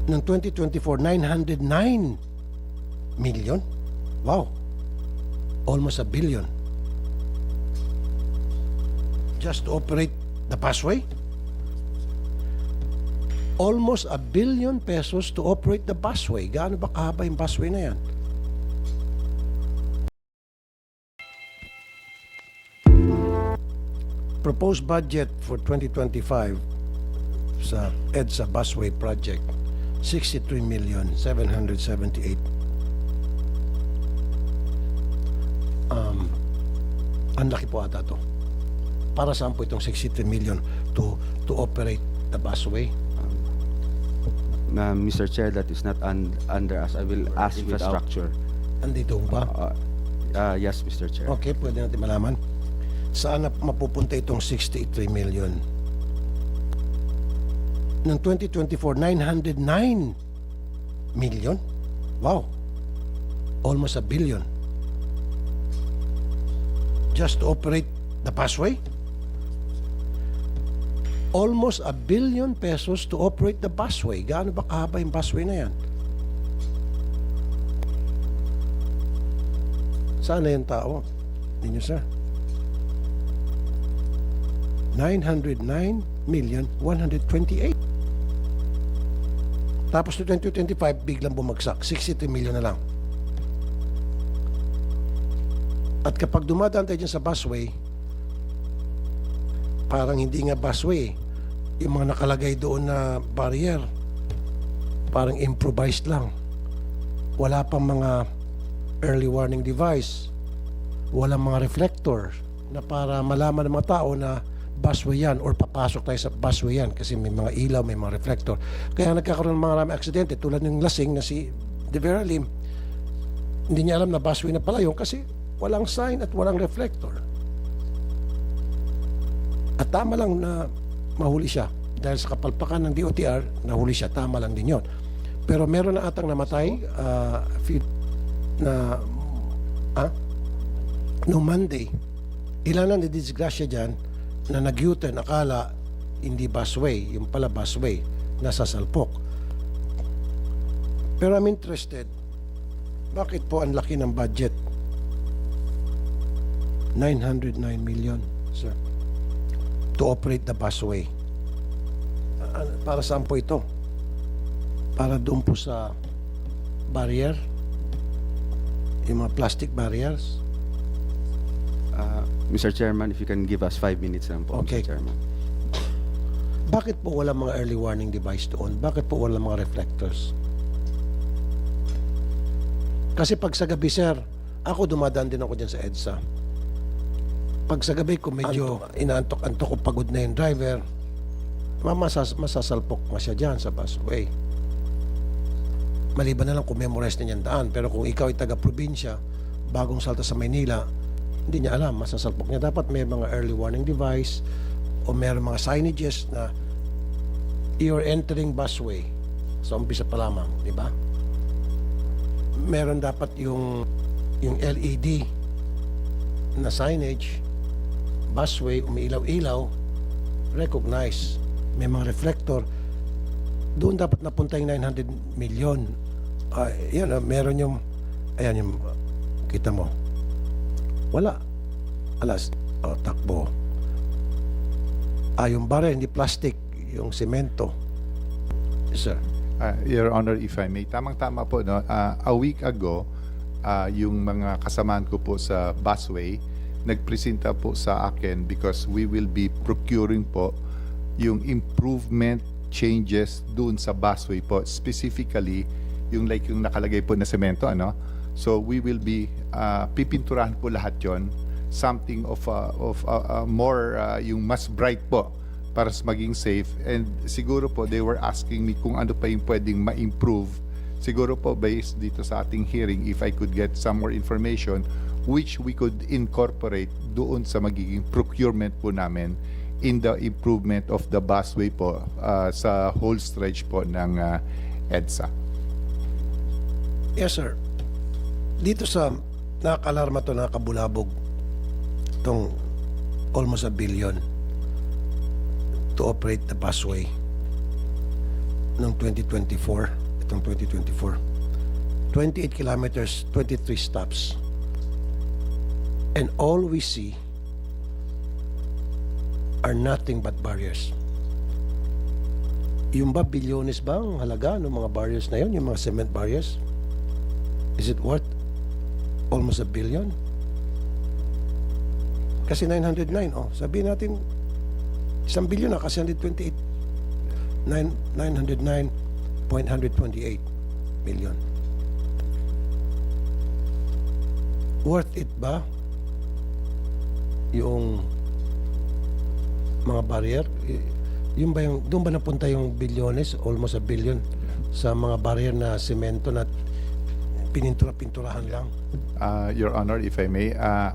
ng 2024, 909 million. Wow. Almost a billion. Just to operate the busway? Almost a billion pesos to operate the busway. Gaano ba kahaba yung busway na yan? Proposed budget for 2025 sa EDSA Busway Project, 63,778,000. Ang laki po ata to. Para saan po itong 63 million to operate the busway? Mr. Chair, that is not under us. I will ask infrastructure. Andito ba? Yes, Mr. Chair. Okay, pwede natin malaman. Saan na mapupunta itong 63 million? Ng 2024, 909 million? Wow. Almost a billion. Just to operate the busway? Almost a billion pesos to operate the busway. Gaano ba kahaba yung busway na yan? Saan na yung tao? Ninyo, sir? 909,128,000. Tapos to 2025, biglang bumagsak. 63 million na lang. At kapag dumadaan tayo dyan sa busway, parang hindi nga busway. Yung mga nakalagay doon na barrier, parang improvised lang. Wala pang mga early warning device. Walang mga reflector na para malaman ng mga tao na busway yan or papasok tayo sa busway yan kasi may mga ilaw, may mga reflector. Kaya nagkakaroon ng mga maraming aksidente tulad ng lasing na si De Vera Lim. Hindi niya alam na busway na pala yun kasi walang sign at walang reflector. At tama lang na mahuli siya. Dahil sa kapalpakan ng DOTR, nahuli siya. Tama lang din yun. Pero meron na atang namatay no Monday. Ilan lang didisgrasya dyan na nag-U-turn, akala hindi busway, yung pala busway, nasa salpok. Pero I'm interested, bakit po ang laki ng budget? 909 million, sir, to operate the busway. Para saan po ito? Para doon po sa barrier? Yung mga plastic barriers? Mr. Chairman, if you can give us 5 minutes lang po, Okay. Mr. Chairman. Bakit po wala mga early warning device doon? Bakit po wala mga reflectors? Kasi pag sa gabi, sir, ako dumadaan din ako dyan sa EDSA. Pag sa gabi ko medyo inaantok-antok ko, pagod na yung driver, masasalpok na siya dyan sa busway. Maliban na lang kung memorize na niyang daan. Pero kung ikaw ay taga-probinsya, bagong salta sa Maynila, hindi niya alam, masasalpok niya. Dapat may mga early warning device o meron mga signages na you're entering busway sa umpisa pa lamang, di ba? Meron dapat yung LED na signage, busway, umiilaw-ilaw, recognize, may mga reflector. Doon dapat napunta yung 900 million. Yan, meron yung, ayan yung, kita mo. Wala. Alas, takbo. Yung barrel, hindi plastic, yung semento. Yes, sir. Your Honor, if I may, tamang-tama po, no? A week ago, yung mga kasamaan ko po sa busway, nagpresenta po sa akin because we will be procuring po yung improvement changes doon sa busway po. Specifically, yung like yung nakalagay po na semento, ano? So we will be pipinturahan po lahat yon, something of more yung mas bright po para maging safe. And siguro po they were asking me kung ano pa yung pwedeng ma-improve. Siguro po based dito sa ating hearing, if I could get some more information which we could incorporate doon sa magiging procurement po namin in the improvement of the busway po sa whole stretch po ng EDSA. Yes, sir. Dito sa nakakalarma to, nakakabulabog itong almost a billion to operate the busway. ng 2024, itong 2024. 28 kilometers, 23 stops. And all we see are nothing but barriers. Yung ba bilyones ba ang halaga ng mga barriers na yun, yung mga cement barriers? Is it worth almost $1 billion? Kasi 909, sabihin natin, 1 billion na kasi 128, 909.128 million. Worth it ba yung mga barrier? Yung ba yung, doon ba napunta yung bilyones, almost $1 billion, sa mga barrier na semento na pinintura-pinturahan lang? Your Honor, if I may,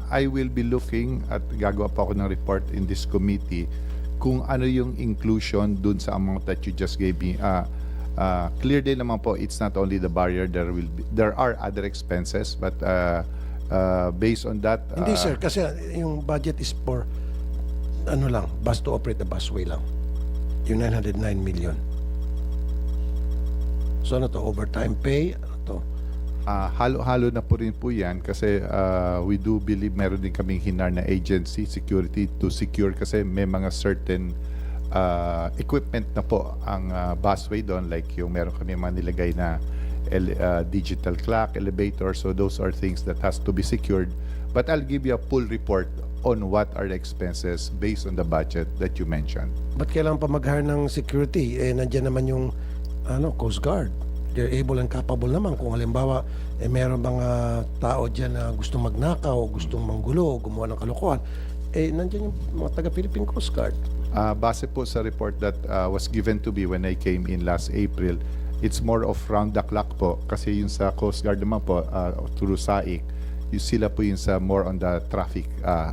I will be looking at gagawa pa ako ng report in this committee kung ano yung inclusion dun sa amount that you just gave me. Clear din naman po, it's not only the barrier, there are other expenses, but based on that... Hindi sir, kasi yung budget is for ano lang, bus to operate the busway lang. Yung 909 million. So ano to, overtime pay? Ano to? Halo-halo na po rin po yan kasi we do believe meron din kaming hinar na agency security to secure kasi may mga certain equipment na po ang busway doon, like yung meron kami mga nilagay na digital clock, elevator, so those are things that has to be secured. But I'll give you a full report on what are the expenses based on the budget that you mentioned. Ba't kailangan pa mag-hire ng security? Nandiyan naman yung Coast Guard. They're able and capable naman. Kung halimbawa, meron mga tao dyan na gustong magnakaw, gustong manggulo, gumawa ng kalokohan, nandiyan yung mga taga-Philippine Coast Guard. Base po sa report that was given to me when I came in last April, it's more of round the clock po kasi yung sa Coast Guard naman po through SAIC, yung sila po yung sa more on the traffic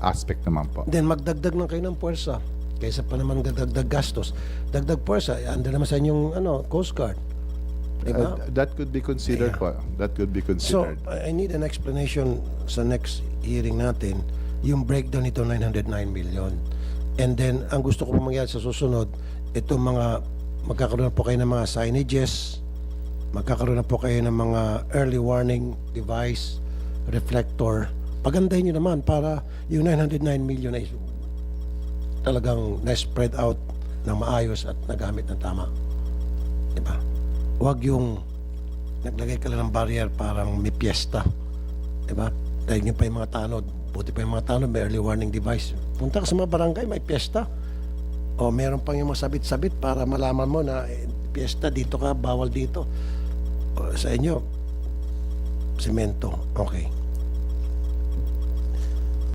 aspect naman po. Then magdagdag ng kayo ng puwersa kaysa pa naman dagdag gastos. Dagdag puwersa, ando naman sa inyong Coast Guard. Diba? That could be considered po. That could be So, considered. I need an explanation sa next hearing natin, yung breakdown nito 909 million. And then, ang gusto ko po mangyari sa susunod, itong mga, magkakaroon na po kayo ng mga signages, magkakaroon na po kayo ng mga early warning device, reflector. Pagandahin nyo naman para yung 909 million ay talagang na-spread out ng maayos at nagamit ng tama. Diba? Huwag yung naglagay ka lang ng barrier parang may piyesta. Diba? Dahil nyo pa yung mga tanod. Buti pa yung mga tanod, may early warning device. Punta ka sa mga barangay, may piyesta. O meron pang yung mga sabit-sabit para malaman mo na piyesta, dito ka, bawal dito. O, sa inyo, semento. Okay.